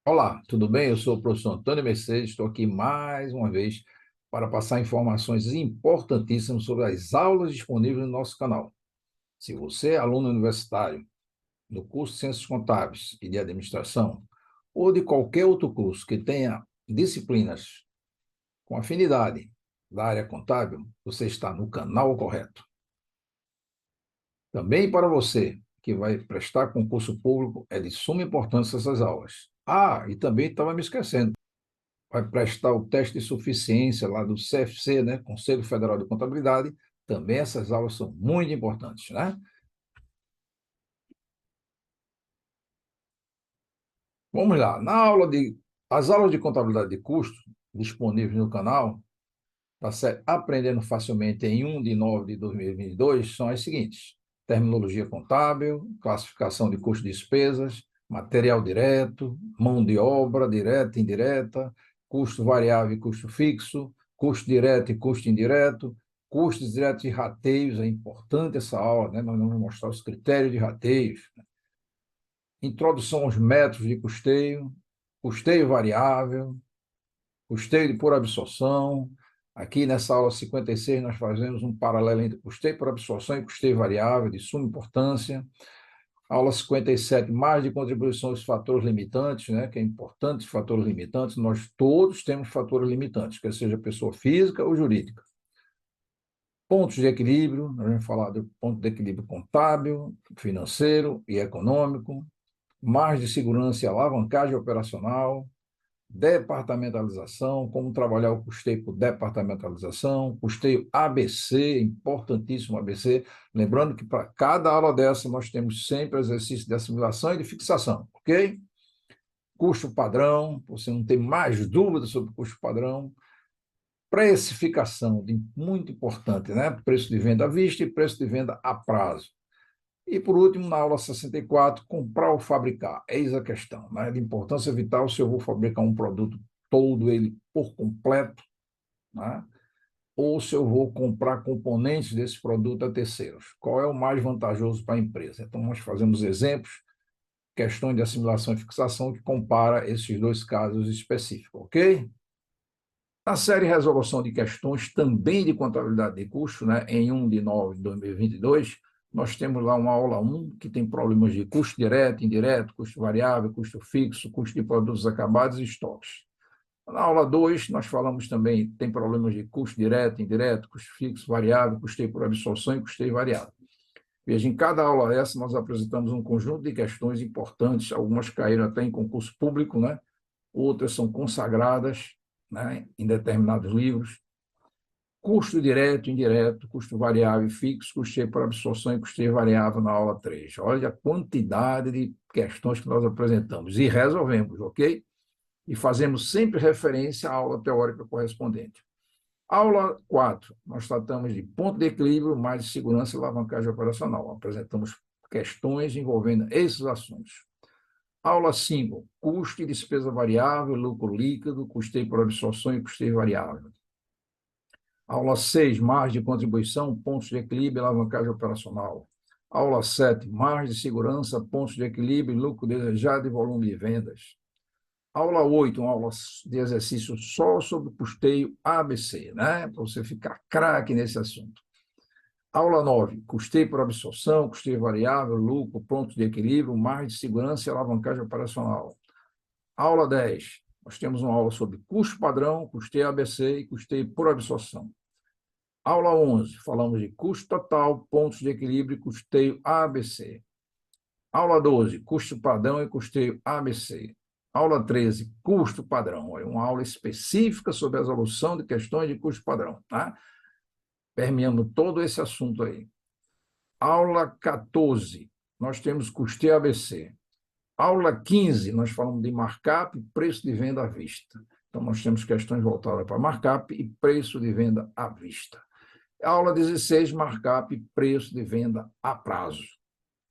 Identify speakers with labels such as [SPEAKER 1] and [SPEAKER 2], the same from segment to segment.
[SPEAKER 1] Olá, tudo bem? Eu sou o professor Antônio Mercedes, estou aqui mais uma vez para passar informações importantíssimas sobre as aulas disponíveis no nosso canal. Se você é aluno universitário do curso de Ciências Contábeis e de Administração, ou de qualquer outro curso que tenha disciplinas com afinidade da área contábil, você está no canal correto. Também para você que vai prestar concurso público, é de suma importância essas aulas. Ah, e também estava me esquecendo. Vai prestar o teste de suficiência lá do CFC, né, Conselho Federal de Contabilidade, também essas aulas são muito importantes, né? Vamos lá, as aulas de contabilidade de custo disponíveis no canal, tá certo? Aprendendo facilmente em 1 de 9 de 2022, são as seguintes: terminologia contábil, classificação de custos e despesas, material direto, mão de obra direta e indireta, custo variável e custo fixo, custo direto e custo indireto, custos diretos e rateios. É importante essa aula, né? Nós vamos mostrar os critérios de rateios, introdução aos métodos de custeio, custeio variável, custeio por absorção. Aqui nessa aula 56, nós fazemos um paralelo entre custeio por absorção e custeio variável, de suma importância. Aula 57, mais de contribuição dos fatores limitantes, né, que é importante, os fatores limitantes. Nós todos temos fatores limitantes, quer seja pessoa física ou jurídica. Pontos de equilíbrio, nós vamos falar do ponto de equilíbrio contábil, financeiro e econômico. Margem de segurança e alavancagem operacional, departamentalização, como trabalhar o custeio por departamentalização, custeio ABC, importantíssimo ABC, lembrando que para cada aula dessa nós temos sempre exercício de assimilação e de fixação, ok? Custo padrão, você não tem mais dúvidas sobre o custo padrão, precificação, muito importante, né? Preço de venda à vista e preço de venda a prazo. E, por último, na aula 64, comprar ou fabricar. Eis a questão, né? De importância vital se eu vou fabricar um produto todo ele por completo, né? Ou se eu vou comprar componentes desse produto a terceiros. Qual é o mais vantajoso para a empresa? Então, nós fazemos exemplos, questões de assimilação e fixação que compara esses dois casos específicos, ok? Na série Resolução de Questões, também de contabilidade de custo, né, em 1 de 9 de 2022, nós temos lá uma aula 1, que tem problemas de custo direto, indireto, custo variável, custo fixo, custo de produtos acabados e estoques. Na aula 2, nós falamos também, tem problemas de custo direto, indireto, custo fixo, variável, custeio por absorção e custeio variável. Veja, em cada aula dessa, nós apresentamos um conjunto de questões importantes, algumas caíram até em concurso público, né? Outras são consagradas, né, em determinados livros. Custo direto, indireto, custo variável e fixo, custeio por absorção e custeio variável na aula 3. Olha a quantidade de questões que nós apresentamos e resolvemos, ok? E fazemos sempre referência à aula teórica correspondente. Aula 4, nós tratamos de ponto de equilíbrio, mais de segurança e alavancagem operacional. Apresentamos questões envolvendo esses assuntos. Aula 5, custo e despesa variável, lucro líquido, custeio por absorção e custeio variável. Aula 6, margem de contribuição, pontos de equilíbrio e alavancagem operacional. Aula 7, margem de segurança, pontos de equilíbrio, lucro desejado e volume de vendas. Aula 8, uma aula de exercício só sobre custeio ABC, né? Para você ficar craque nesse assunto. Aula 9, custeio por absorção, custeio variável, lucro, pontos de equilíbrio, margem de segurança e alavancagem operacional. Aula 10, nós temos uma aula sobre custo padrão, custeio ABC e custeio por absorção. Aula 11, falamos de custo total, pontos de equilíbrio e custeio ABC. Aula 12, custo padrão e custeio ABC. Aula 13, custo padrão. É uma aula específica sobre a resolução de questões de custo padrão, tá? Permeando todo esse assunto aí. Aula 14, nós temos custeio ABC. Aula 15, nós falamos de markup e preço de venda à vista. Então, nós temos questões voltadas para markup e preço de venda à vista. Aula 16, markup e preço de venda a prazo.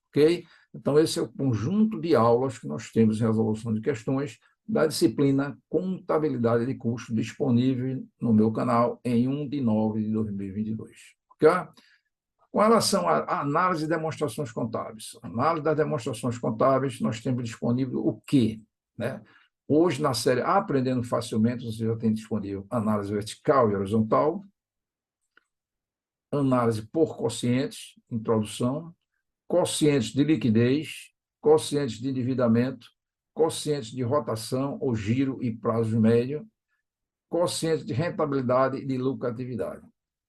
[SPEAKER 1] Ok? Então, esse é o conjunto de aulas que nós temos em resolução de questões da disciplina Contabilidade de Custo, disponível no meu canal em 1 de 9 de 2022. Ok? Com relação à análise de demonstrações contábeis, análise das demonstrações contábeis, nós temos disponível o quê? Né? Hoje, na série Aprendendo Facilmente, você já tem disponível análise vertical e horizontal, análise por quocientes, introdução, quocientes de liquidez, quocientes de endividamento, quocientes de rotação ou giro e prazo médio, quocientes de rentabilidade e de lucratividade.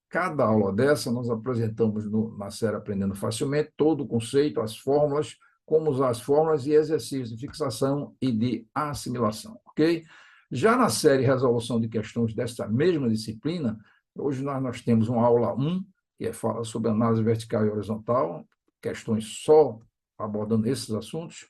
[SPEAKER 1] Cada aula dessa, nós apresentamos na série Aprendendo Facilmente todo o conceito, as fórmulas, como usar as fórmulas e exercícios de fixação e de assimilação, ok? Já na série Resolução de Questões desta mesma disciplina, hoje nós temos uma aula 1, que fala sobre análise vertical e horizontal, questões só abordando esses assuntos.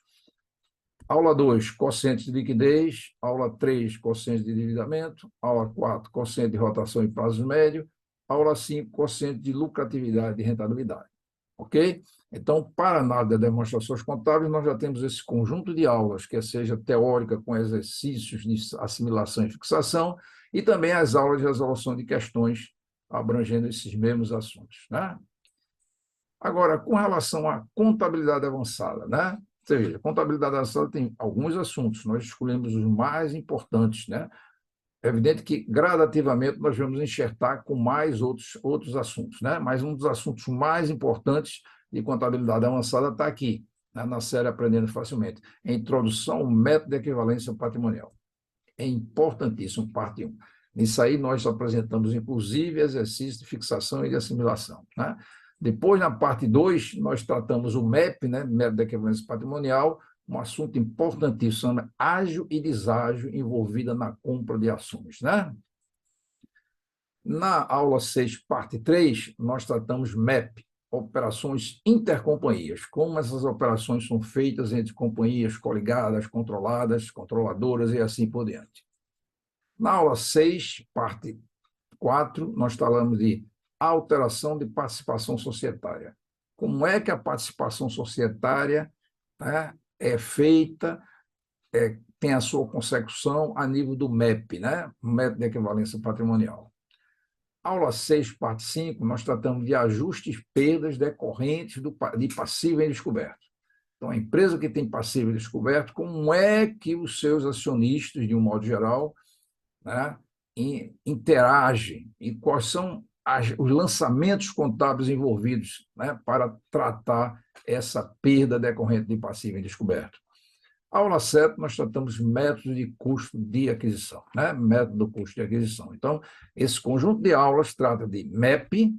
[SPEAKER 1] Aula 2, quocientes de liquidez. Aula 3, quociente de endividamento. Aula 4, quociente de rotação e prazo médio. Aula 5, quociente de lucratividade e rentabilidade. Ok? Então, para análise de demonstrações contábeis, nós já temos esse conjunto de aulas, que seja teórica com exercícios de assimilação e fixação, e também as aulas de resolução de questões abrangendo esses mesmos assuntos, né? Agora, com relação à contabilidade avançada, né? Você veja, contabilidade avançada tem alguns assuntos, nós escolhemos os mais importantes, né? É evidente que, gradativamente, nós vamos enxertar com mais outros assuntos, né? Mas um dos assuntos mais importantes de contabilidade avançada está aqui, né? Na série Aprendendo Facilmente. A introdução ao método de equivalência patrimonial. É importantíssimo, parte 1. Nisso aí, nós apresentamos, inclusive, exercícios de fixação e de assimilação, né? Depois, na parte 2, nós tratamos o MEP, né? Método de equivalência patrimonial, um assunto importantíssimo, ágio e deságio envolvida na compra de ações, né? Na aula 6, parte 3, nós tratamos MEP, operações intercompanhias, como essas operações são feitas entre companhias coligadas, controladas, controladoras e assim por diante. Na aula 6, parte 4, nós falamos de alteração de participação societária. Como é que a participação societária, né, é feita, tem a sua consecução a nível do MEP, né, método de equivalência patrimonial. Aula 6, parte 5, nós tratamos de ajustes e perdas decorrentes de passivo em descoberto. Então, a empresa que tem passivo em descoberto, como é que os seus acionistas, de um modo geral, né, interagem e quais são os lançamentos contábeis envolvidos, né, para tratar essa perda decorrente de passivo em descoberto. Aula 7, nós tratamos métodos de custo de aquisição, né? Método do custo de aquisição. Então, esse conjunto de aulas trata de MEP,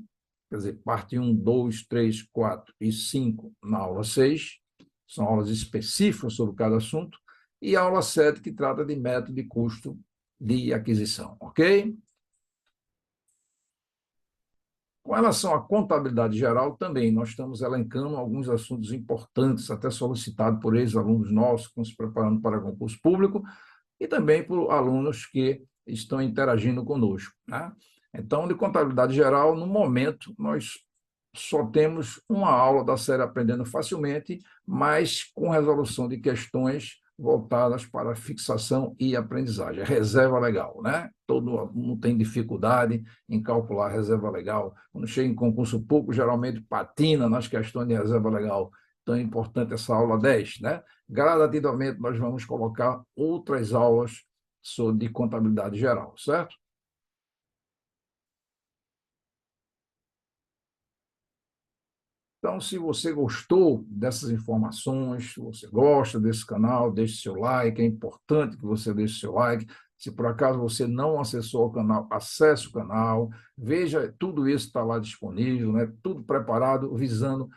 [SPEAKER 1] quer dizer, parte 1, 2, 3, 4 e 5 na aula 6, são aulas específicas sobre cada assunto, e a aula 7, que trata de método de custo de aquisição, ok? Com relação à contabilidade geral, também nós estamos elencando alguns assuntos importantes, até solicitados por ex-alunos nossos que estão se preparando para concurso público e também por alunos que estão interagindo conosco, né? Então, de contabilidade geral, no momento, nós só temos uma aula da série Aprendendo Facilmente, mas com resolução de questões voltadas para fixação e aprendizagem. Reserva legal, né? Todo mundo tem dificuldade em calcular a reserva legal. Quando chega em concurso público, geralmente patina nas questões de reserva legal. Então, é importante essa aula 10, né? Gradativamente, nós vamos colocar outras aulas de contabilidade geral, certo? Então, se você gostou dessas informações, se você gosta desse canal, deixe seu like, é importante que você deixe seu like. Se por acaso você não acessou o canal, acesse o canal, veja, tudo isso está lá disponível, né? Tudo preparado, visando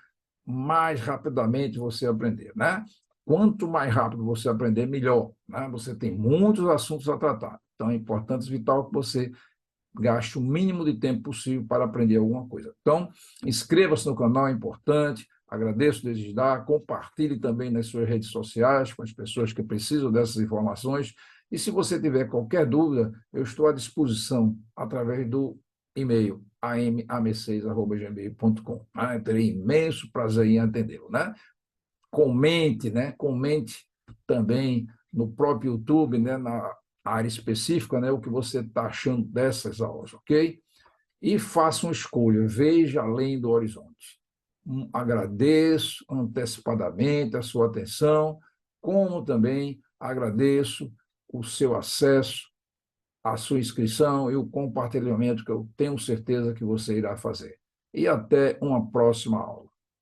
[SPEAKER 1] mais rapidamente você aprender, né? Quanto mais rápido você aprender, melhor, né? Você tem muitos assuntos a tratar. Então, é importante, vital, que você gaste o mínimo de tempo possível para aprender alguma coisa. Então, inscreva-se no canal, é importante. Agradeço desde já. Compartilhe também nas suas redes sociais com as pessoas que precisam dessas informações. E se você tiver qualquer dúvida, eu estou à disposição através do e-mail amam6@gmail.com. Eu terei imenso prazer em atendê-lo, né? Comente, né? Comente também no próprio YouTube, né? Na área específica, né? O que você está achando dessas aulas, ok? E faça uma escolha, veja além do horizonte. Agradeço antecipadamente a sua atenção, como também agradeço o seu acesso, a sua inscrição e o compartilhamento que eu tenho certeza que você irá fazer. E até uma próxima aula.